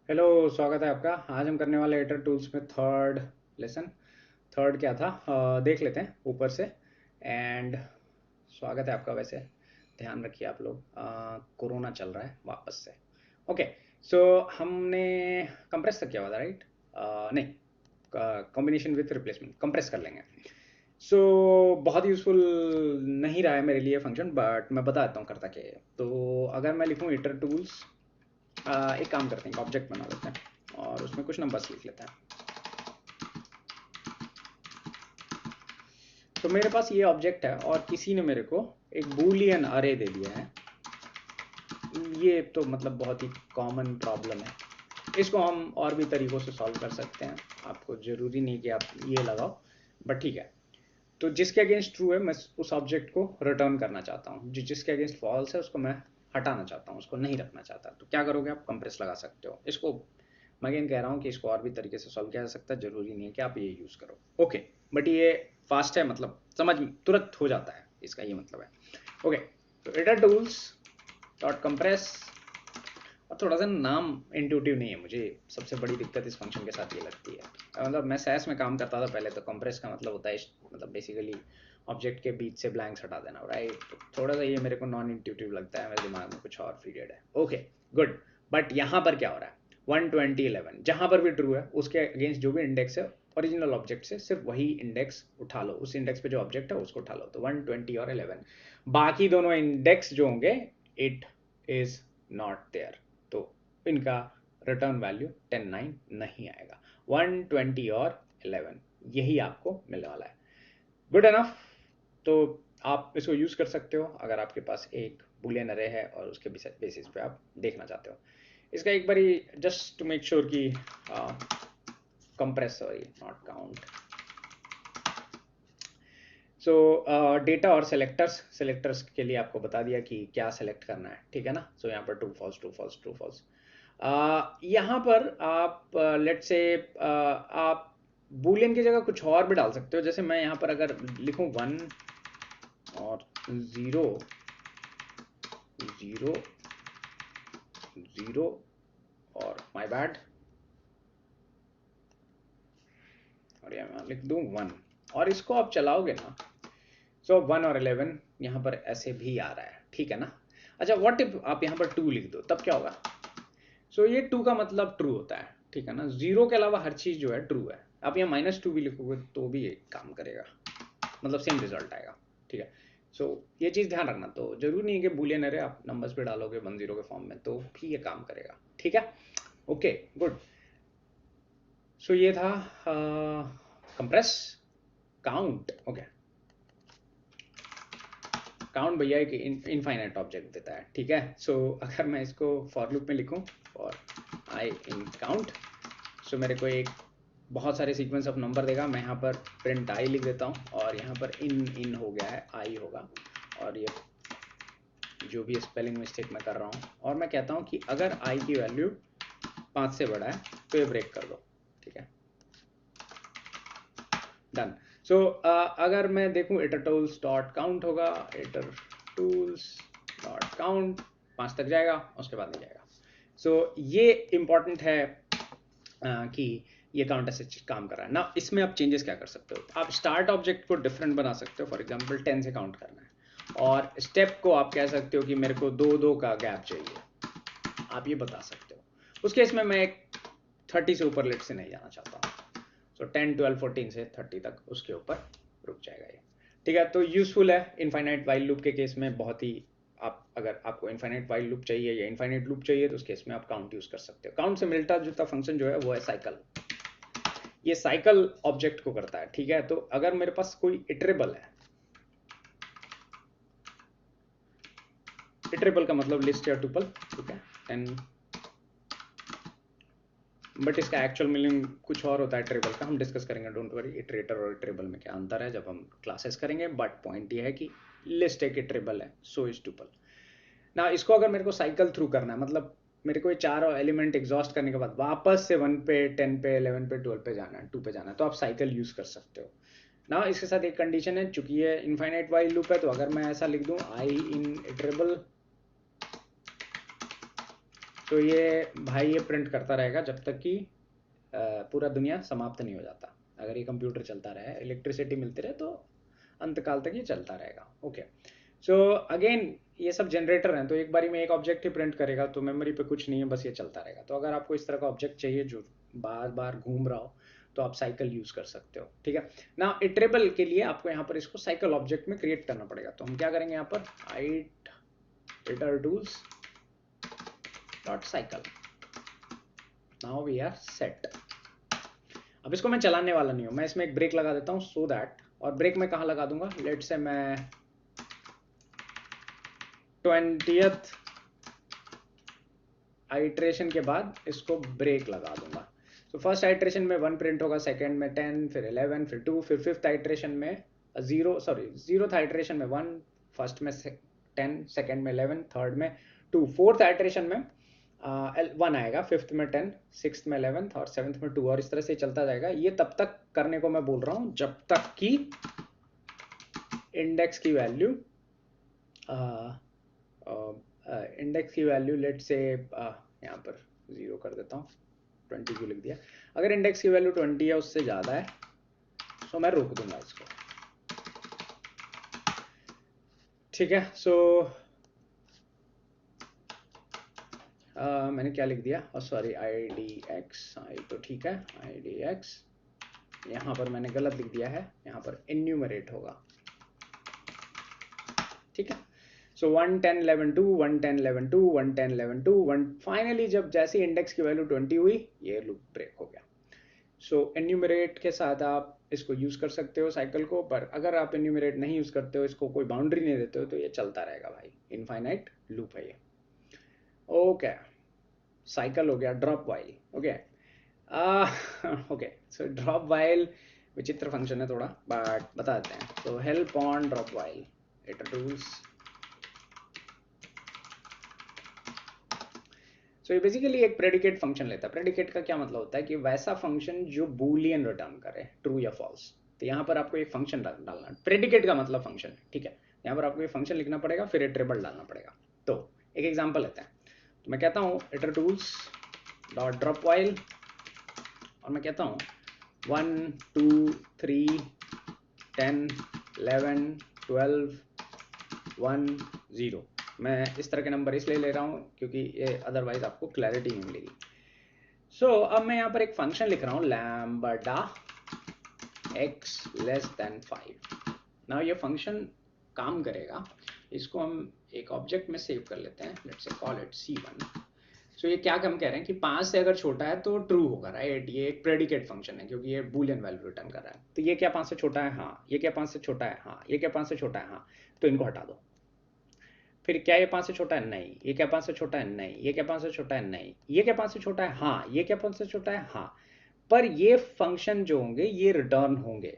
Hello, स्वागत है आपका। आज हम करने वाले एटर टूल्स में थर्ड लेसन। थर्ड क्या था, देख लेते हैं ऊपर से। एंड स्वागत है आपका। वैसे ध्यान रखिए आप लोग, कोरोना चल रहा है वापस से। ओके, सो हमने कंप्रेस तक किया हुआ था, राइट? नहीं, कॉम्बिनेशन विथ रिप्लेसमेंट कंप्रेस कर लेंगे। सो बहुत यूज़फुल नहीं रहा है मेरे लिए फंक्शन, बट मैं बता देता हूँ करता क्या है। तो अगर मैं लिखूँ एटर टूल्स, एक काम करते हैं, ऑब्जेक्ट बना लेते हैं और उसमें कुछ नंबर्स लिख लेते हैं। तो मेरे पास ये ऑब्जेक्ट है और किसी ने मेरे को एक बूलियन अरे दे दिया है। ये तो मतलब बहुत ही कॉमन प्रॉब्लम है। इसको हम और भी तरीक़ों से सॉल्व कर सकते हैं। आपको ज़रूरी नहीं कि आप ये लगाओ, बट ठीक है। तो जिसके अगेंस्ट ट्रू है मैं उस ऑब्जेक्ट को रिटर्न करना चाहता हूँ, जिसके अगेंस्ट फॉल्स है उसको मैं हटाना चाहता हूँ, उसको नहीं रखना चाहता। तो क्या करोगे आप? कंप्रेस लगा सकते हो इसको। मैं अगेन कह रहा हूँ कि इसको और भी तरीके से सॉल्व किया जा सकता है, ज़रूरी नहीं है कि आप ये यूज़ करो। ओके, बट ये फास्ट है, मतलब समझ तुरंत हो जाता है, इसका ये मतलब है। ओके, तो एटर टूल्स डॉट कंप्रेस। और थोड़ा सा नाम इंट्यूटिव नहीं है, मुझे सबसे बड़ी दिक्कत इस फंक्शन के साथ ये लगती है। मतलब मैं सैस में काम करता था पहले, तो कंप्रेस का मतलब होता है मतलब बेसिकली ऑब्जेक्ट के बीच से ब्लैंक्स हटा देना, राइट? तो थोड़ा सा ये मेरे को नॉन इंट्यूटिव लगता है, मेरे दिमाग में कुछ और फीडेड है। Okay, good. बट यहाँ पर क्या हो रहा है? 12011 जहाँ पर भी ट्रू है उसके अगेंस्ट जो भी इंडेक्स है ओरिजिनल ऑब्जेक्ट से, सिर्फ वही इंडेक्स उठा लो। उस इंडेक्स पे जो ऑब्जेक्ट है उसको उठा लो। तो 120 और 11, बाकी दोनों इंडेक्स जो होंगे इट इज नॉट देयर। तो इनका रिटर्न वैल्यू 10 9 नहीं आएगा। 120 और 11 यही आपको मिलने वाला है। Good enough. तो आप इसको यूज कर सकते हो अगर आपके पास एक बुलियन अरे है और उसके बेसिस पे आप देखना चाहते हो। इसका एक बारी जस्ट टू मेक श्योर कि compress, sorry not count. So data और सेलेक्टर्स के लिए आपको बता दिया कि क्या सेलेक्ट करना है, ठीक है ना? सो यहाँ पर true false true false true false. यहाँ पर आप लेट से आप बूलियन की जगह कुछ और भी डाल सकते हो। जैसे मैं यहाँ पर अगर लिखूँ 1 और 0 0 0 और माय बैड, और यहाँ लिख दूँ 1, और इसको आप चलाओगे ना, सो 1 और 11 यहाँ पर ऐसे भी आ रहा है, ठीक है ना? अच्छा, व्हाट इफ आप यहाँ पर 2 लिख दो, तब क्या होगा? सो ये 2 का मतलब ट्रू होता है, ठीक है ना? 0 के अलावा हर चीज़ जो है ट्रू है। आप यहाँ -2 भी लिखोगे तो भी ये काम करेगा, मतलब सेम रिजल्ट आएगा, ठीक है? सो ये चीज़ ध्यान रखना। तो जरूरी नहीं है कि बूलियन अरे आप नंबर्स पे डालोगे 1 0 के फॉर्म में तो भी ये काम करेगा, ठीक है? Okay, good. सो ये था कंप्रेस काउंट। ओके, काउंट भैया एक इनफाइनाइट ऑब्जेक्ट देता है, ठीक है? सो अगर मैं इसको फॉर लूप में लिखूं, फॉर आई इन काउंट, सो मेरे को एक बहुत सारे सीक्वेंस ऑफ नंबर देगा। मैं यहाँ पर प्रिंट आई लिख देता हूँ और यहाँ पर इन हो गया है, आई होगा। और ये जो भी स्पेलिंग मिस्टेक मैं कर रहा हूँ, और मैं कहता हूँ कि अगर आई की वैल्यू 5 से बड़ा है तो ये ब्रेक कर दो, ठीक है? डन। सो अगर मैं देखूं एटर टूल्स डॉट काउंट होगा, एटर टूल्स डॉट काउंट 5 तक जाएगा, उसके बाद नहीं जाएगा। सो ये इंपॉर्टेंट है कि ये काउंट ऐसे काम कर रहा है ना। इसमें आप चेंजेस क्या कर सकते हो? आप स्टार्ट ऑब्जेक्ट को डिफरेंट बना सकते हो। फॉर एग्जांपल 10 से काउंट करना है, और स्टेप को आप कह सकते हो कि मेरे को 2 का गैप चाहिए, आप ये बता सकते हो। उस केस में मैं एक 30 से ऊपर लेट से नहीं जाना चाहता हूँ। सो 10 12 14 से 30 तक उसके ऊपर रुक जाएगा ये, ठीक है? तो यूजफुल है इनफाइनाइट वाइल लूप के केस में बहुत ही। आप अगर आपको इनफाइनाइट वाइल लूप चाहिए या इनफाइनाइट लूप चाहिए तो उस केस में आप काउंट यूज कर सकते हो। काउंट से मिलता जुलता फंक्शन जो है वो है साइकिल। ये साइकिल ऑब्जेक्ट को करता है, ठीक है? तो अगर मेरे पास कोई इटरेबल है, इटरेबल का मतलब लिस्ट या टुपल, ठीक है? एंड बट इसका एक्चुअल मीनिंग कुछ और होता है इटरेबल का, हम डिस्कस करेंगे, डोंट वरी। इटरेटर और इटरेबल में क्या अंतर है जब हम क्लासेस करेंगे, बट पॉइंट ये है कि लिस्ट एक इटरेबल है, सो इज टुपल ना। इसको अगर मेरे को साइकिल थ्रू करना है, मतलब मेरे को ये 4 एलिमेंट एग्जॉस्ट करने के बाद वापस से 1 पे 10 पे 11 पे 12 पे जाना है, 2 पे जाना है, तो आप साइकिल यूज कर सकते हो ना। इसके साथ एक कंडीशन है, चूंकि ये इनफाइनाइट वाइल लूप है, तो अगर मैं ऐसा लिख दूं आई इन इटरेबल तो ये भाई ये प्रिंट करता रहेगा जब तक कि पूरा दुनिया समाप्त नहीं हो जाता। अगर ये कंप्यूटर चलता रहे, इलेक्ट्रिसिटी मिलती रहे, तो अंतकाल तक ये चलता रहेगा। ओके, सो अगेन ये सब जनरेटर हैं, तो एक बारी में एक ऑब्जेक्ट ही प्रिंट करेगा, तो मेमोरी पे कुछ नहीं है, बस ये चलता रहेगा। तो अगर आपको इस तरह का ऑब्जेक्ट चाहिए जो बार बार घूम रहा हो, तो आप साइकिल यूज कर सकते हो। ठीक है ना, इटरेबल के लिए आपको यहाँ पर इसको साइकिल ऑब्जेक्ट में क्रिएट करना पड़ेगा। तो हम क्या करेंगे, यहाँ पर iter tools dot cycle, now we are set. अब इसको मैं चलाने वाला नहीं हूँ, मैं इसमें एक ब्रेक लगा देता हूँ सो दैट। और ब्रेक मैं कहाँ लगा दूंगा, लेट से मैं 20th आइट्रेशन के बाद इसको ब्रेक लगा दूंगा। तो फर्स्ट आइट्रेशन में 1 प्रिंट होगा, सेकंड में 10, फिर 11, फिर 2, फिर फिफ्थ आइट्रेशन में 0th आइट्रेशन में 1, फर्स्ट में 10, सेकंड में 11, थर्ड में 2, फोर्थ आइट्रेशन में 1 आएगा, फिफ्थ में 10, सिक्स्थ में 11 और सेवन्थ में 2, और इस तरह से चलता जाएगा। ये तब तक करने को मैं बोल रहा हूँ जब तक कि इंडेक्स की वैल्यू लेट से यहाँ पर 0 कर देता हूँ, 20 क्यों लिख दिया। अगर इंडेक्स की वैल्यू 20 है, उससे ज़्यादा है, तो मैं रोक दूंगा इसको। ठीक है, सो मैंने क्या लिख दिया, सॉरी idx, तो ठीक है idx, यहाँ पर मैंने गलत लिख दिया है, यहाँ पर enumerate होगा। ठीक है, सो 1 10 11 2, 1 10 11 2, 1 10 11 2, 1 फाइनली जब जैसे इंडेक्स की वैल्यू 20 हुई, ये लूप ब्रेक हो गया। सो enumerate के साथ आप इसको यूज कर सकते हो साइकिल को, पर अगर आप enumerate नहीं यूज करते हो, इसको कोई बाउंड्री नहीं देते हो, तो ये चलता रहेगा भाई, इनफाइनाइट लूप है ये। ओके, साइकिल हो गया, drop while. Okay okay, so drop while विचित्र फंक्शन है थोड़ा, बट बता देते हैं। तो help on drop while iter tools। सो ये बेसिकली एक प्रेडिकेट फंक्शन लेता है। प्रेडिकेट का क्या मतलब होता है कि वैसा फंक्शन जो बूलियन रिटर्न करे, ट्रू या फॉल्स। तो यहाँ पर आपको एक फंक्शन डालना है, प्रेडिकेट का मतलब फंक्शन, ठीक है। यहाँ पर आपको एक फंक्शन लिखना पड़ेगा, फिर इटरेबल डालना पड़ेगा। तो एक एग्जांपल लेते हैं, तो मैं कहता हूँ iter tools dot drop while, और मैं कहता हूँ 1 2 3 10 11 12 1 0। मैं इस तरह के नंबर इसलिए ले रहा हूँ क्योंकि ये अदरवाइज आपको क्लैरिटी नहीं मिलेगी। सो अब मैं यहाँ पर एक फंक्शन लिख रहा हूँ lambda x less than 5। Now ये फंक्शन काम करेगा, इसको हम एक ऑब्जेक्ट में सेव कर लेते हैं, let's say call it c1। सो ये क्या हम कह रहे हैं कि 5 से अगर छोटा है तो ट्रू होगा, राइट। ये एक प्रेडिकेट फंक्शन है क्योंकि ये बूलियन वैल्यू रिटर्न कर रहा है। तो ये क्या 5 से छोटा है, हाँ। ये क्या 5 से छोटा है, हाँ। ये क्या 5 से छोटा है, हाँ। तो इनको हटा दो। फिर क्या ये 5 से छोटा है, नहीं। ये क्या 5 से छोटा है, नहीं। ये क्या 5 से छोटा है, नहीं। ये क्या 5 से छोटा है, हाँ। ये क्या 5 से छोटा है, हाँ। पर ये फंक्शन जो होंगे ये रिटर्न होंगे।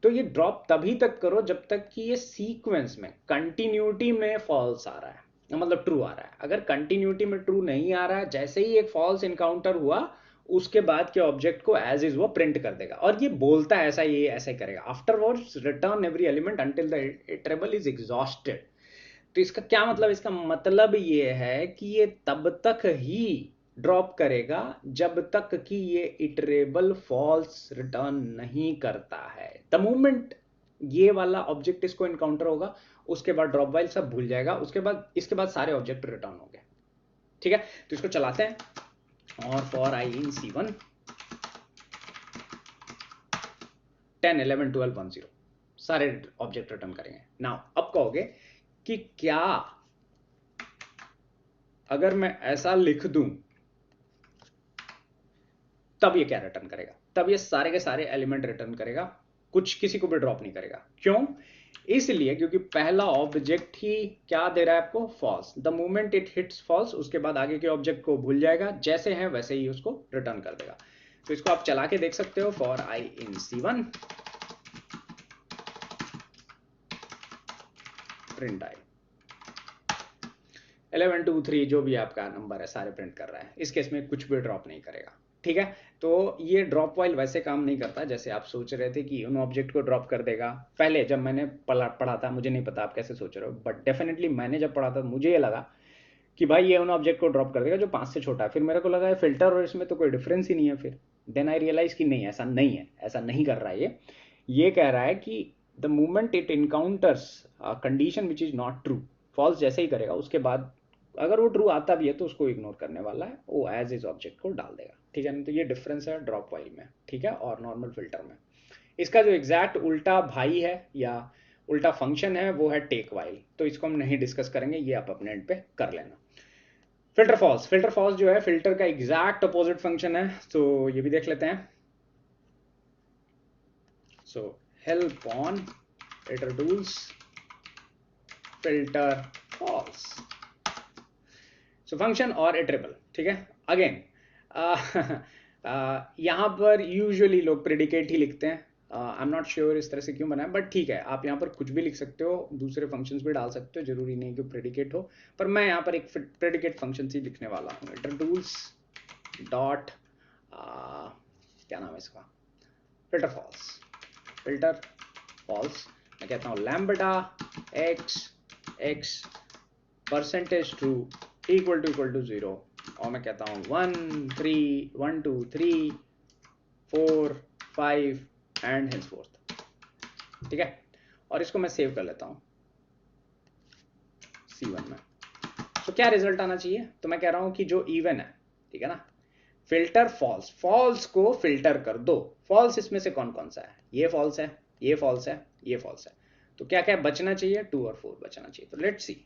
तो ये ड्रॉप तभी तक करो जब तक कि ये सीक्वेंस में कंटिन्यूटी में फॉल्स आ रहा है, मतलब ट्रू आ रहा है। अगर कंटिन्यूटी में ट्रू नहीं आ रहा है, जैसे ही एक फॉल्स इनकाउंटर हुआ, उसके बाद के ऑब्जेक्ट को एज इज वो प्रिंट कर देगा। और ये बोलता है ऐसा, ये ऐसा ही करेगा, afterwards return every element until the iterable is exhausted. तो इसका क्या मतलब, इसका मतलब ये है कि ये तब तक ही ड्रॉप करेगा जब तक कि ये इटरेबल फॉल्स रिटर्न नहीं करता है। द मोमेंट ये वाला ऑब्जेक्ट इसको इनकाउंटर होगा, उसके बाद ड्रॉप वाइल सब भूल जाएगा, उसके बाद इसके बाद सारे ऑब्जेक्ट रिटर्न होंगे। ठीक है, तो इसको चलाते हैं, और फॉर आई इन C1 10 11 12 1 0 सारे ऑब्जेक्ट रिटर्न करेंगे। नाउ अब कहोगे कि क्या अगर मैं ऐसा लिख दूं तब ये क्या रिटर्न करेगा? तब ये सारे के सारे एलिमेंट रिटर्न करेगा, कुछ किसी को भी ड्रॉप नहीं करेगा। क्यों? इसलिए क्योंकि पहला ऑब्जेक्ट ही क्या दे रहा है आपको, false. The moment it hits false, उसके बाद आगे के ऑब्जेक्ट को भूल जाएगा, जैसे है वैसे ही उसको रिटर्न कर देगा। तो इसको आप चला के देख सकते हो, for I in C1 print I 11 2 3 जो भी आपका नंबर है सारे प्रिंट कर रहा है। इस केस में कुछ भी ड्रॉप नहीं करेगा। ठीक है, तो ये ड्रॉप वाइल वैसे काम नहीं करता जैसे आप सोच रहे थे कि उन ऑब्जेक्ट को ड्रॉप कर देगा। पहले जब मैंने पढ़ा था, मुझे नहीं पता आप कैसे सोच रहे हो, बट डेफिनेटली मैंने जब पढ़ा था मुझे ये लगा कि भाई ये उन ऑब्जेक्ट को ड्रॉप कर देगा जो 5 से छोटा है। फिर मेरे को लगा फिल्टर और इसमें तो कोई डिफरेंस ही नहीं है। फिर देन आई रियलाइज कि नहीं, ऐसा नहीं है, ऐसा नहीं कर रहा है। ये कह रहा है कि the moment it encounters condition which is not true, false जैसे ही करेगा उसके बाद अगर वो ट्रू आता भी है तो उसको इग्नोर करने वाला है, वो एज इज ऑब्जेक्ट को डाल देगा। ठीक है, तो ये डिफरेंस है ड्रॉप वाइल में, ठीक है, और नॉर्मल फिल्टर में। इसका जो एग्जैक्ट उल्टा भाई है या उल्टा फंक्शन है वो है टेक वाइल, तो इसको हम नहीं डिस्कस करेंगे, ये आप अपने एंड पे कर लेना। फिल्टर फॉल्स, फिल्टर फॉल्स जो है फिल्टर का एग्जैक्ट अपोजिट फंक्शन है, तो ये भी देख लेते हैं। So help on itertools filter false. So function और इटरेबल, ठीक है। अगेन यहाँ पर यूजुअली लोग प्रेडिकेट ही लिखते हैं। आई एम नॉट श्योर इस तरह से क्यों बना है, बट ठीक है, आप यहाँ पर कुछ भी लिख सकते हो, दूसरे फंक्शंस भी डाल सकते हो, जरूरी नहीं कि प्रेडिकेट हो, पर मैं यहाँ पर एक प्रेडिकेट फंक्शन ही लिखने वाला हूँ। इटरटूल्स डॉट क्या नाम है इसका, फिल्टर फॉल्स। फिल्टर फॉल्स मैं कहता हूँ lambda x percentage true equal to 0, और मैं कहता हूँ 1 2 3 4 5 एंड henceforth, ठीक है। और इसको मैं सेव कर लेता हूँ C1 में। तो क्या रिजल्ट आना चाहिए, तो मैं कह रहा हूँ कि जो इवन है, ठीक है ना, फिल्टर फॉल्स, फॉल्स को फिल्टर कर दो। फॉल्स इसमें से कौन कौन सा है, ये फॉल्स है, ये फॉल्स है, ये फॉल्स है, तो क्या क्या बचना चाहिए, 2 और 4 बचना चाहिए। तो लेट्स सी।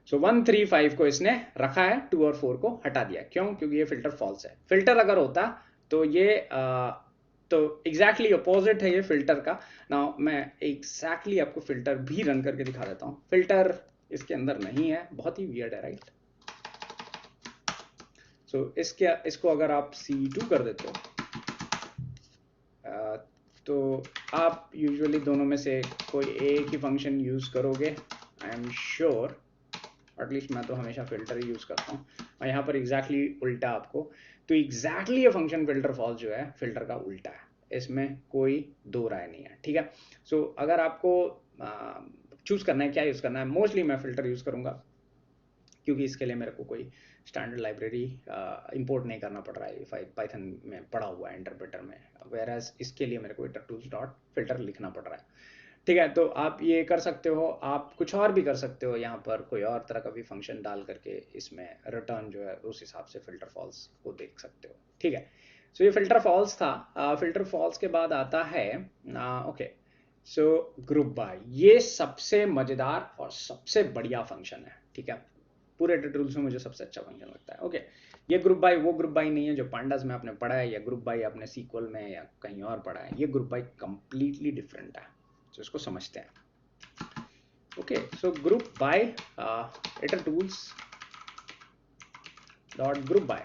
सो 1 3 5 को इसने रखा है, 2 और 4 को हटा दिया। क्यों, क्योंकि ये फिल्टर फॉल्स है। फिल्टर अगर होता तो ये तो एग्जैक्टली अपोजिट है ये फिल्टर का। ना मैं एग्जैक्टली आपको फिल्टर भी रन करके दिखा देता हूँ। फिल्टर इसके अंदर नहीं है, बहुत ही वियर्ड है, राइट। सो इसको अगर आप C2 कर देते हो तो आप यूजुअली दोनों में से कोई एक ही फंक्शन यूज करोगे, आई एम श्योर, एटलीस्ट मैं तो हमेशा फिल्टर ही यूज करता हूँ। और यहाँ पर एग्जैक्टली उल्टा आपको, तो एग्जैक्टली ये फंक्शन फिल्टर फॉल्स जो है फिल्टर का उल्टा है, इसमें कोई दो राय नहीं है, ठीक है। सो अगर आपको चूज करना है क्या यूज करना है, मोस्टली मैं फिल्टर यूज करूंगा, क्योंकि इसके लिए मेरे को कोई स्टैंडर्ड लाइब्रेरी इंपोर्ट नहीं करना पड़ रहा है, पाइथन में पड़ा हुआ है इंटरप्रेटर में, वेयरएज इसके लिए मेरे को इटरटूल्स.filter लिखना पड़ रहा है, ठीक है। तो आप ये कर सकते हो, आप कुछ और भी कर सकते हो, यहाँ पर कोई और तरह का भी फंक्शन डाल करके इसमें रिटर्न जो है उस हिसाब से फिल्टर फॉल्स को देख सकते हो, ठीक है। सो ये फिल्टर फॉल्स था। फिल्टर फॉल्स के बाद आता है ओके, सो ग्रुप बाय। ये सबसे मजेदार और सबसे बढ़िया फंक्शन है, ठीक है। पूरे इटरटूल्स में मुझे सबसे अच्छा फंक्शन लगता है, ओके। ये ग्रुप बाय वो ग्रुप बाय नहीं है जो पांडास में आपने पढ़ा है, या ग्रुप बाय आपने सीक्वल में या कहीं और पढ़ा है। ये ग्रुप बाय कंप्लीटली डिफरेंट है, तो इसको समझते हैं। Okay, so group by itertools dot group by,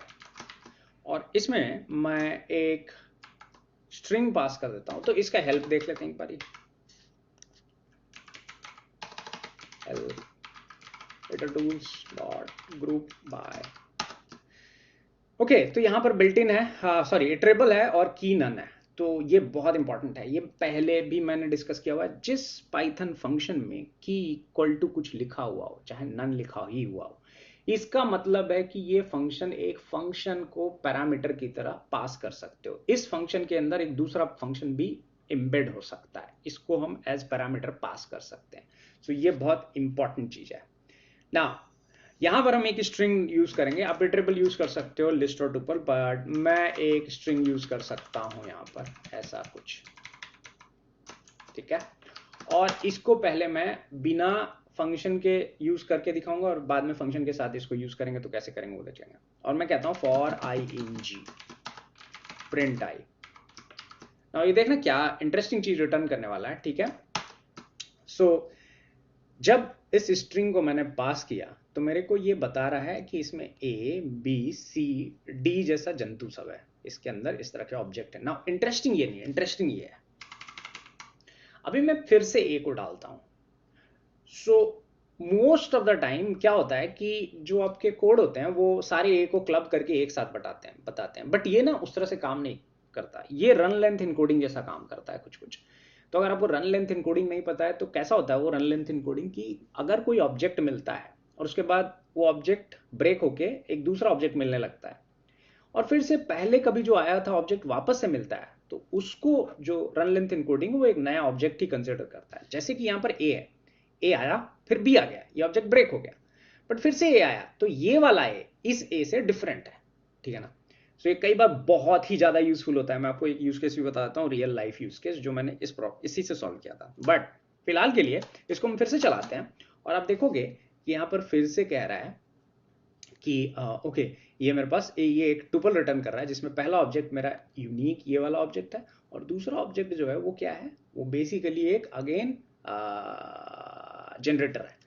और इसमें मैं एक स्ट्रिंग पास कर देता हूं। तो इसका हेल्प देख लेते हैं एक बारी। इटरटूल्स डॉट ग्रुप बाय, ओके। तो यहां पर बिल्ट इन है, सॉरी इटरेबल है और की नन है। तो ये बहुत इंपॉर्टेंट है, ये पहले भी मैंने डिस्कस किया हुआ है। जिस पाइथन फंक्शन में की इक्वल टू कुछ लिखा हुआ हो, चाहे नन लिखा ही हुआ हो, इसका मतलब है कि ये फंक्शन एक फंक्शन को पैरामीटर की तरह पास कर सकते हो। इस फंक्शन के अंदर एक दूसरा फंक्शन भी एम्बेड हो सकता है, इसको हम एज पैरामीटर पास कर सकते हैं। सो ये बहुत इंपॉर्टेंट चीज है ना। यहां पर हम एक स्ट्रिंग यूज करेंगे, आप इटरेबल यूज कर सकते हो, लिस्ट और टुपल, बट मैं एक स्ट्रिंग यूज कर सकता हूं यहां पर, ऐसा कुछ, ठीक है। और इसको पहले मैं बिना फंक्शन के यूज करके दिखाऊंगा, और बाद में फंक्शन के साथ इसको यूज करेंगे तो कैसे करेंगे वो देखेंगे। और मैं कहता हूं for I in ji print I. ये देखना क्या इंटरेस्टिंग चीज रिटर्न करने वाला है, ठीक है। सो जब इस स्ट्रिंग को मैंने पास किया तो मेरे को ये बता रहा है कि इसमें ए बी सी डी जैसा जंतु सब है, इसके अंदर इस तरह के ऑब्जेक्ट है ना। इंटरेस्टिंग ये नहीं है, इंटरेस्टिंग ये है। अभी मैं फिर से ए को डालता हूं। So most of the time क्या होता है कि जो आपके कोड होते हैं वो सारे ए को क्लब करके एक साथ बताते हैं, बट ये ना उस तरह से काम नहीं करता। ये रन लेंथ इनकोडिंग जैसा काम करता है कुछ कुछ। तो अगर आपको रन लेंथ इनकोडिंग नहीं पता है तो कैसा होता है वो रन लेंथ इनकोडिंग की, अगर कोई ऑब्जेक्ट मिलता है और उसके बाद वो ऑब्जेक्ट ब्रेक होके एक दूसरा ऑब्जेक्ट मिलने लगता है और फिर से पहले कभी जो आया था ऑब्जेक्ट वापस से मिलता है, तो उसको जो रन लेंथ इनकोडिंग वो एक नया ऑब्जेक्ट ही कंसिडर करता है। जैसे कि यहाँ पर ए है, ए आया फिर बी आ गया, ये ऑब्जेक्ट ब्रेक हो गया, बट फिर से ए आया, तो ये वाला ए इस ए से डिफरेंट है, ठीक है ना। सो ये कई बार बहुत ही ज्यादा यूजफुल होता है। मैं आपको एक यूज केस भी बताता हूँ, रियल लाइफ यूज केस जो मैंने इसी से सॉल्व किया था। बट फिलहाल के लिए इसको हम फिर से चलाते हैं और आप देखोगे कि यहाँ पर फिर से कह रहा है कि ओके, ये मेरे पास ये एक टुपल रिटर्न कर रहा है जिसमें पहला ऑब्जेक्ट मेरा यूनिक ये वाला ऑब्जेक्ट है और दूसरा ऑब्जेक्ट जो है वो क्या है, वो बेसिकली एक अगेन जनरेटर है।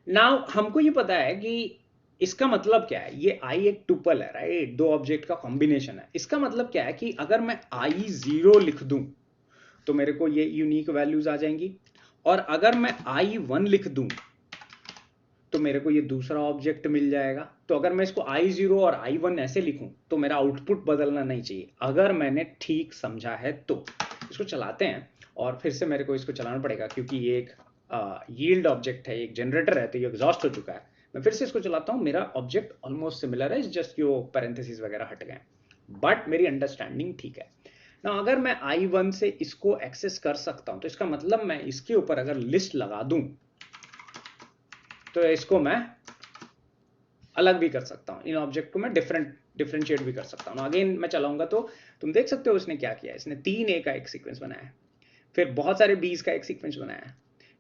नाउ हमको ये पता है कि इसका मतलब क्या है, ये आई एक टुपल है, राइट, दो ऑब्जेक्ट का कॉम्बिनेशन है। इसका मतलब क्या है कि अगर मैं आई 0 लिख दूं तो मेरे को ये यूनिक वैल्यूज आ जाएंगी, और अगर मैं आई 1 लिख दूं तो मेरे को ये दूसरा ऑब्जेक्ट मिल जाएगा। तो अगर मैं इसको i0 और i1 ऐसे लिखूं तो मेरा आउटपुट बदलना नहीं चाहिए, अगर मैंने ठीक समझा है तो। इसको चलाते हैं और फिर से मेरे को इसको चलाना पड़ेगा क्योंकि ये एक यील्ड ऑब्जेक्ट है, एक जनरेटर है, तो ये एग्जॉस्ट हो चुका है। मैं फिर से इसको चलाता हूँ, मेरा ऑब्जेक्ट ऑलमोस्ट सिमिलर है, जस्ट कि वो पैरेंथेसिस वगैरह हट गए, बट मेरी अंडरस्टैंडिंग ठीक है ना। अगर मैं i1 से इसको एक्सेस कर सकता हूं तो इसका मतलब मैं इसके ऊपर अगर लिस्ट लगा दूं तो इसको मैं अलग भी कर सकता हूँ, इन ऑब्जेक्ट को मैं डिफरेंशिएट भी कर सकता हूँ। अगेन मैं चलाऊंगा तो तुम देख सकते हो इसने क्या किया, इसने 3 ए का एक सीक्वेंस बनाया है, फिर बहुत सारे बीज का एक सीक्वेंस बनाया है,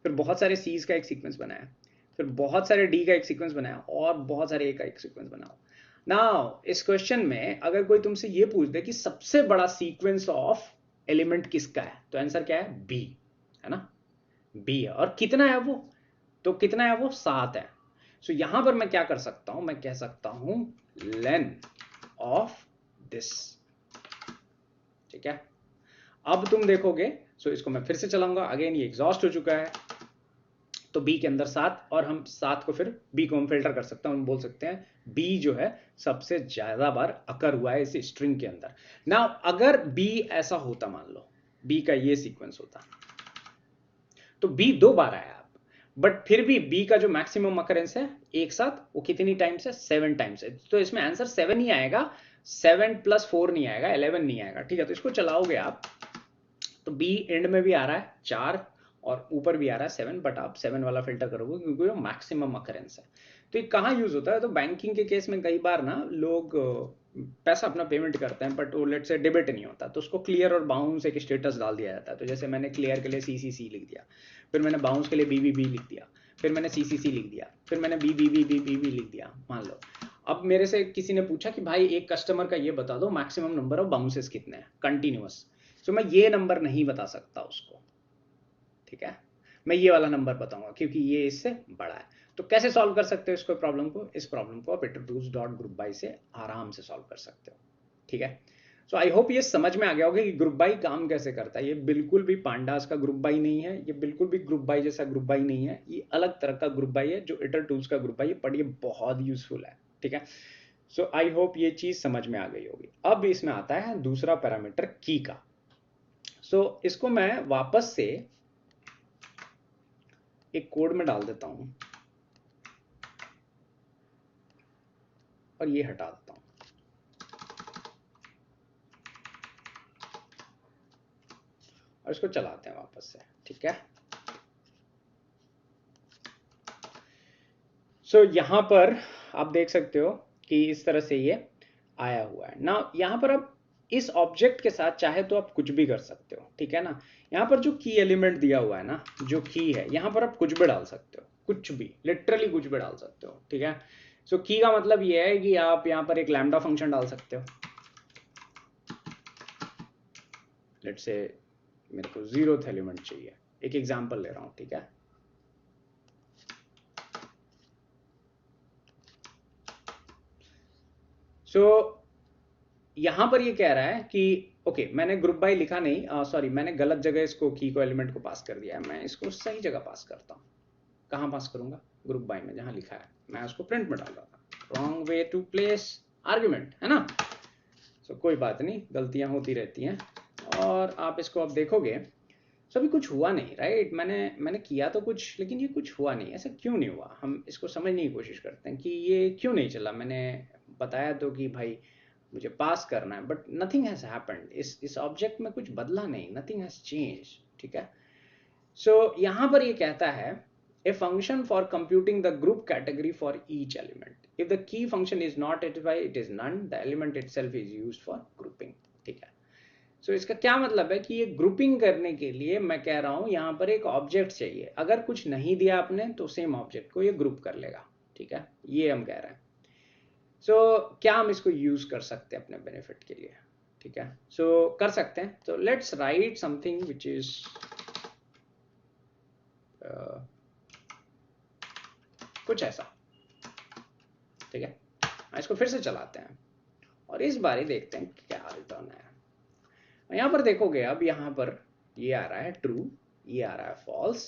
फिर बहुत सारे सीज का एक सीक्वेंस बनाया है, फिर बहुत सारे डी का एक सीक्वेंस बनाया और बहुत सारे ए का एक सीक्वेंस बनाओ। नाउ इस क्वेश्चन में अगर कोई तुमसे ये पूछ दे कि सबसे बड़ा सीक्वेंस ऑफ एलिमेंट किसका है, तो आंसर क्या है, बी है ना, बी है। और कितना है वो, तो कितना है वो, 7 है। सो यहां पर मैं क्या कर सकता हूं, मैं कह सकता हूं लेन ऑफ दिस, ठीक है। अब तुम देखोगे, सो इसको मैं फिर से चलाऊंगा, अगेन ये एग्जॉस्ट हो चुका है, तो बी के अंदर 7, और हम 7 को फिर बी को हम फिल्टर कर सकते हैं, हम बोल सकते हैं बी जो है सबसे ज्यादा बार अकर हुआ है इस स्ट्रिंग के अंदर। ना अगर बी ऐसा होता, मान लो बी का ये सीक्वेंस होता तो बी 2 बार आया, बट फिर भी बी का जो मैक्सिमम अकरेंस है एक साथ वो कितनी टाइम्स है, 7 टाइम्स है, तो इसमें आंसर 7 ही आएगा, 7 + 4 नहीं आएगा, 11 नहीं आएगा, ठीक है। तो इसको चलाओगे आप तो बी एंड में भी आ रहा है 4 और ऊपर भी आ रहा है 7, बट आप 7 वाला फिल्टर करोगे क्योंकि वो मैक्सिमम अकरेंस है। तो ये कहाँ यूज होता है, तो बैंकिंग के केस में कई बार ना लोग पैसा अपना पेमेंट करते हैं बट वो लेट से डेबिट नहीं होता, तो उसको क्लियर और बाउंस एक स्टेटस डाल दिया जाता है। तो जैसे मैंने क्लियर के लिए CCC लिख दिया, फिर मैंने बाउंस के लिए BBB लिख दिया, फिर मैंने CCC लिख दिया, फिर मैंने BBB लिख दिया, मान लो। अब मेरे से किसी ने पूछा कि भाई एक कस्टमर का ये बता दो मैक्सिमम नंबर ऑफ बाउंसेस कितने हैं कंटिन्यूअस, तो मैं ये नंबर नहीं बता सकता उसको, ठीक है, मैं ये वाला नंबर बताऊंगा क्योंकि ये इससे बड़ा है। तो कैसे सॉल्व कर सकते हो इसको, प्रॉब्लम को, इस प्रॉब्लम को आप iterables.groupby से आराम से सॉल्व कर सकते हो, ठीक है। सो आई होप ये समझ में आ गया होगा कि ग्रुप बाई काम कैसे करता है। ये बिल्कुल भी पांडास का ग्रुप बाई नहीं है, ये बिल्कुल भी ग्रुप बाई जैसा ग्रुप बाई नहीं है, ये अलग तरह का ग्रुप बाई है जो इटरटूल्स का ग्रुप बाई है, बट ये बहुत यूजफुल है, ठीक है। सो आई होप ये चीज समझ में आ गई होगी। अब इसमें आता है दूसरा पैरामीटर की का। सो इसको मैं वापस से एक कोड में डाल देता हूं और ये हटा देता हूं, और इसको चलाते हैं वापस से, ठीक है। सो यहां पर आप देख सकते हो कि इस तरह से ये आया हुआ है ना। यहां पर आप इस ऑब्जेक्ट के साथ चाहे तो आप कुछ भी कर सकते हो, ठीक है ना। यहां पर जो की एलिमेंट दिया हुआ है ना, जो की है, यहां पर आप कुछ भी डाल सकते हो, कुछ भी, लिटरली कुछ भी डाल सकते हो, ठीक है। सो की का मतलब ये है कि आप यहां पर एक लैम्डा फंक्शन डाल सकते हो, लेट्स से मेरे को 0th एलिमेंट चाहिए, एक एग्जांपल ले रहा हूं, ठीक है। सो यहां पर ये कह रहा है कि ओके, मैंने ग्रुप बाय लिखा नहीं, सॉरी, मैंने गलत जगह इसको की को एलिमेंट को पास कर दिया है, मैं इसको सही जगह पास करता हूं। कहां पास करूंगा, ग्रुप बाय में, जहां लिखा है, मैं उसको प्रिंट में डाल रहा था, wrong way to place argument, है ना। सो कोई बात नहीं, गलतियां होती रहती हैं। और आप इसको अब देखोगे सो अभी कुछ हुआ नहीं, राइट? मैंने किया तो कुछ, लेकिन ये कुछ हुआ नहीं। ऐसा क्यों नहीं हुआ? हम इसको समझने की कोशिश करते हैं कि ये क्यों नहीं चला। मैंने बताया तो कि भाई मुझे पास करना है, बट नथिंग हैज हैपेंड। इस ऑब्जेक्ट में कुछ बदला नहीं, नथिंग हैज चेंज, ठीक है? सो यहाँ पर ये कहता है a function for computing the group category for each element. If the key function is not satisfied, it is none. The element itself is used for grouping. ठीक है? सो इसका क्या मतलब है कि ये ग्रुपिंग करने के लिए मैं कह रहा हूं यहाँ पर एक ऑब्जेक्ट चाहिए। अगर कुछ नहीं दिया आपने तो सेम ऑब्जेक्ट को ये ग्रुप कर लेगा, ठीक है? ये हम कह रहे हैं। सो क्या हम इसको यूज कर सकते हैं अपने बेनिफिट के लिए, ठीक है? सो कर सकते हैं। तो let's write something which is कुछ ऐसा, ठीक है? इसको फिर से चलाते हैं और इस बार ही देखते हैं क्या रिटर्न है। यहां पर देखोगे, अब यहां पर ये आ रहा है ट्रू, ये आ रहा है फॉल्स,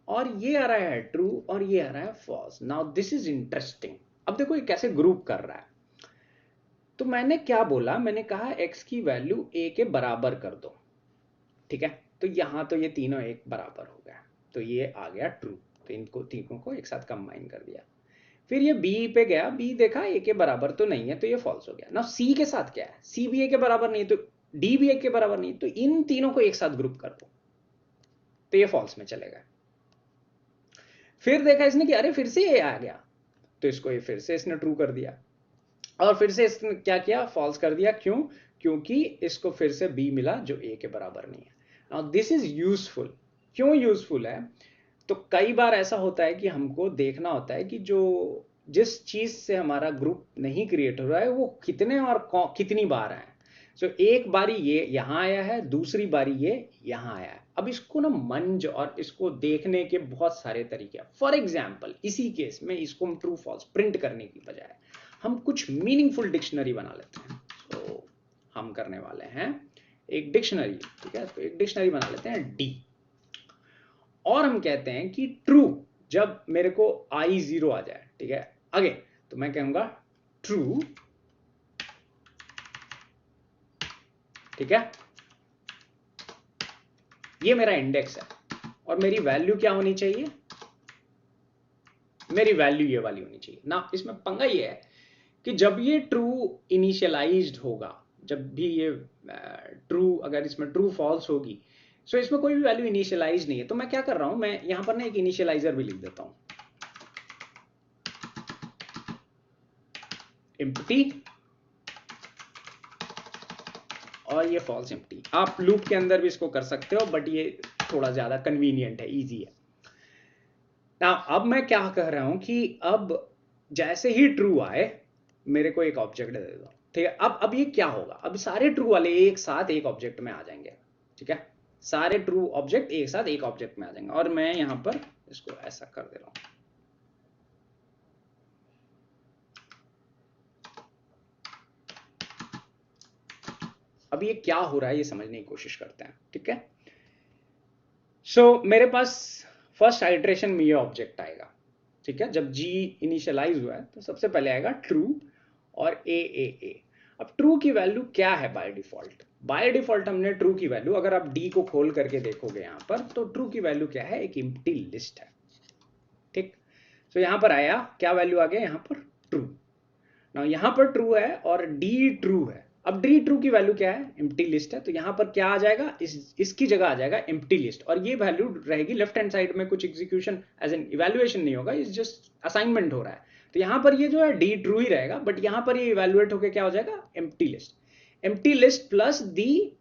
और ये आ रहा है ट्रू, और ये आ रहा है false. Now this is interesting. अब देखो ये कैसे ग्रुप कर रहा है। तो मैंने क्या बोला? मैंने कहा x की वैल्यू a के बराबर कर दो, ठीक है? तो यहां तो ये तीनों एक बराबर हो गया, तो ये आ गया ट्रू। तो इनको तीनों को एक साथ कंबाइन कर दिया। फिर ये बी पे गया, बी देखा ए के बराबर तो नहीं है, तो ये फॉल्स हो गया। ना सी के साथ क्या है? सी भी ए के बराबर नहीं, तो डी भी ए के बराबर नहीं, तो इन तीनों को एक साथ ग्रुप कर दो, तो ये फॉल्स में चलेगा। फिर देखा इसने कि अरे फिर से ए आ गया, तो इसको ये फिर से इसने ट्रू कर दिया, और फिर से इसने क्या किया? फॉल्स कर दिया। क्यों? क्योंकि इसको फिर से बी मिला जो ए के बराबर नहीं है। Now this is useful. क्यों यूजफुल है? तो कई बार ऐसा होता है कि हमको देखना होता है कि जो जिस चीज से हमारा ग्रुप नहीं क्रिएट हो रहा है वो कितने और कितनी बार है। सो एक बारी ये यहां आया है, दूसरी बारी ये यहां आया है। अब इसको ना मंज और इसको देखने के बहुत सारे तरीके हैं। फॉर एग्जाम्पल इसी केस में इसको हम ट्रू फॉल्स प्रिंट करने की बजाय हम कुछ मीनिंगफुल डिक्शनरी बना लेते हैं। तो हम करने वाले हैं एक डिक्शनरी, ठीक है? तो एक डिक्शनरी बना लेते हैं डी, और हम कहते हैं कि ट्रू जब मेरे को आई 0 आ जाए, ठीक है? अगेन तो मैं कहूंगा ट्रू, ठीक है? ये मेरा इंडेक्स है, और मेरी वैल्यू क्या होनी चाहिए? मेरी वैल्यू ये वाली होनी चाहिए ना। इसमें पंगा ये है कि जब ये ट्रू इनिशियलाइज्ड होगा, जब भी ये ट्रू, अगर इसमें ट्रू फॉल्स होगी, सो इसमें कोई भी वैल्यू इनिशियलाइज नहीं है। तो मैं क्या कर रहा हूं, मैं यहां पर ना एक इनिशियलाइजर भी लिख देता हूं, एम्प्टी, और ये फॉल्स एम्प्टी। आप लूप के अंदर भी इसको कर सकते हो, बट ये थोड़ा ज्यादा कन्वीनियंट है, इजी है ना। अब मैं क्या कह रहा हूं कि अब जैसे ही ट्रू आए मेरे को एक ऑब्जेक्ट दे दो, ठीक है? अब ये क्या होगा? अब सारे ट्रू वाले एक साथ एक ऑब्जेक्ट में आ जाएंगे, ठीक है? सारे ट्रू ऑब्जेक्ट एक साथ एक ऑब्जेक्ट में आ जाएंगे, और मैं यहां पर इसको ऐसा कर दे रहा हूं। अब ये क्या हो रहा है ये समझने की कोशिश करते हैं, ठीक है? सो मेरे पास फर्स्ट आइटरेशन में ये ऑब्जेक्ट आएगा, ठीक है? जब जी इनिशियलाइज हुआ है तो सबसे पहले आएगा ट्रू और ए। अब ट्रू की वैल्यू क्या है बाय डिफॉल्ट? बाय डिफॉल्ट हमने ट्रू की वैल्यू, अगर आप डी को खोल करके देखोगे यहां पर, तो ट्रू की वैल्यू क्या है? एक एम्प्टी लिस्ट है, ठीक? सो यहां पर आया क्या वैल्यू आ गया? यहां पर ट्रू। ना यहां पर ट्रू है और डी ट्रू है। अब डी ट्रू की वैल्यू क्या है? एम्प्टी लिस्ट है। तो यहां पर क्या आ जाएगा? इसकी जगह आ जाएगा एम्प्टी लिस्ट, और ये वैल्यू रहेगी लेफ्ट हैंड साइड में। कुछ एग्जीक्यूशन एज एन इवैल्यूएशन नहीं होगा, इस जस्ट असाइनमेंट हो रहा है। तो यहां पर ये जो है डी ट्रू ही रहेगा, बट यहां पर ये इवैल्यूएट होकर क्या हो जाएगा? Empty list. Empty list plus दी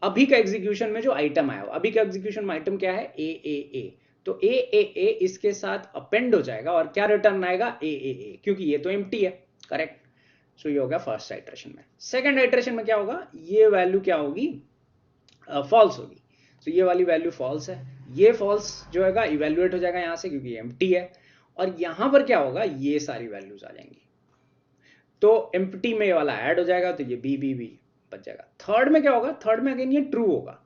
अभी का एग्जीक्यूशन में जो आइटम आया, अभी का एग्जीक्यूशन में आइटम क्या है? ए। तो ए इसके साथ अपेंड हो जाएगा, और क्या रिटर्न आएगा? ए, क्योंकि ये तो एम्प्टी है, करेक्ट? सो ये हो गया फर्स्ट आइटरेशन में। सेकंड आइटरेशन में क्या होगा? ये वैल्यू क्या होगी? फॉल्स होगी। तो ये वाली वैल्यू फॉल्स है, ये फॉल्स जो है इवैल्यूएट हो जाएगा यहां से, क्योंकि एम्प्टी है। और यहां पर क्या होगा? ये सारी वैल्यूज आ जाएंगी, तो एम्प्टी में ये वाला ऐड हो जाएगा, तो ये बी बच जाएगा। थर्ड में क्या होगा? थर्ड में अगेन ये ट्रू होगा,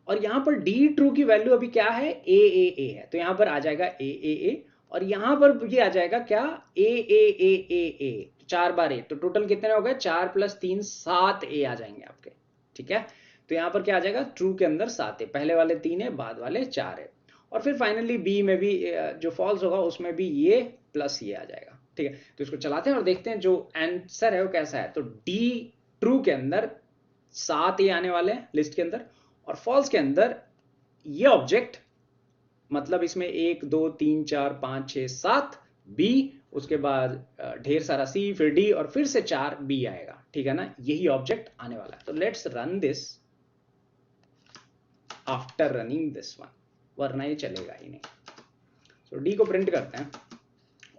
और यहां पर डी ट्रू की वैल्यू अभी क्या है? ए है, तो यहां पर आ जाएगा ए, और यहां पर ये आ जाएगा क्या? ए। 4 बार ए, तो टोटल कितने हो गए? 4 + 3 7 ए आ जाएंगे आपके, ठीक है? तो यहाँ पर क्या आ जाएगा, ट्रू के अंदर 7 है, पहले वाले 3 है, बाद वाले 4 है। और फिर फाइनली बी में भी जो फॉल्स होगा उसमें भी ये प्लस ये आ जाएगा। ठीक है, तो इसको चलाते हैं और देखते हैं जो आंसर है वो कैसा है। तो डी ट्रू के अंदर 7 ये आने वाले हैं लिस्ट के अंदर, और फॉल्स के अंदर ये ऑब्जेक्ट, मतलब इसमें 1 2 3 4 5 6 7 बी, उसके बाद ढेर सारा सी, फिर डी, और फिर से 4 बी आएगा। ठीक है ना, यही ऑब्जेक्ट आने वाला है। तो let's run this after running this one, वरना ये चलेगा ही नहीं। सो डी को प्रिंट करते हैं,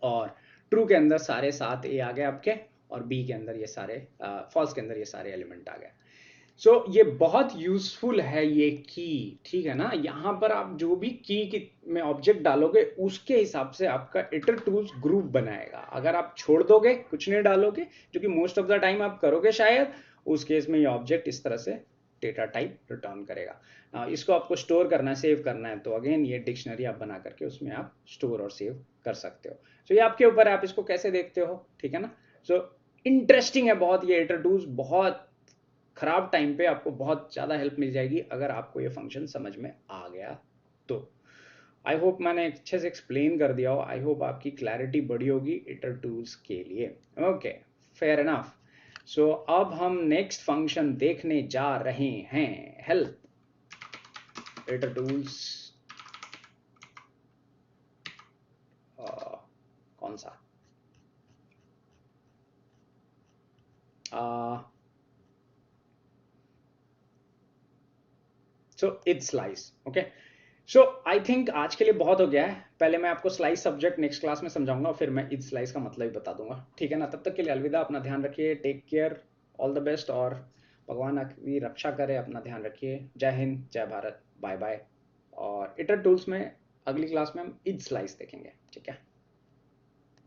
और ट्रू के अंदर सारे 7 ए आ गए आपके, और बी के अंदर ये सारे फॉल्स के अंदर ये सारे एलिमेंट आ गए। सो ये बहुत यूजफुल है ये की। ठीक है ना, यहां पर आप जो भी की में ऑब्जेक्ट डालोगे उसके हिसाब से आपका इटर टूल्स ग्रुप बनाएगा। अगर आप छोड़ दोगे, कुछ नहीं डालोगे, जो कि मोस्ट ऑफ द टाइम आप करोगे शायद, उस केस में ये ऑब्जेक्ट इस तरह से डेटा टाइप रिटर्न करेगा। इसको आपको स्टोर करना है, सेव करना है, तो अगेन ये डिक्शनरी आप बना करके उसमें आप स्टोर और सेव कर सकते हो। सो ये आपके ऊपर है, आप इसको कैसे देखते हो। ठीक है ना, सो इंटरेस्टिंग है बहुत ये इटर टूल्स, बहुत खराब टाइम पे आपको बहुत ज़्यादा हेल्प मिल जाएगी अगर आपको ये फंक्शन समझ में आ गया तो। आई होप मैंने अच्छे से एक्सप्लेन कर दिया हो, आई होप आपकी क्लैरिटी बढ़ी होगी इटर टूल्स के लिए। Okay, fair enough. सो अब हम नेक्स्ट फंक्शन देखने जा रहे हैं, हेल्प इटर टूल्स। कौन सा, so it slice. Okay, so I think आज के लिए बहुत हो गया है। पहले मैं आपको स्लाइस सब्जेक्ट नेक्स्ट क्लास में समझाऊंगा, फिर मैं इट स्लाइस का मतलब ही बता दूंगा। ठीक है ना, तब तक के लिए अलविदा, अपना ध्यान रखिए, take care, all the best, और भगवान आपकी रक्षा करे, अपना ध्यान रखिए। जय हिंद, जय भारत, बाय बाय। और इटर टूल्स में अगली क्लास में हम इट स्लाइस देखेंगे। ठीक है।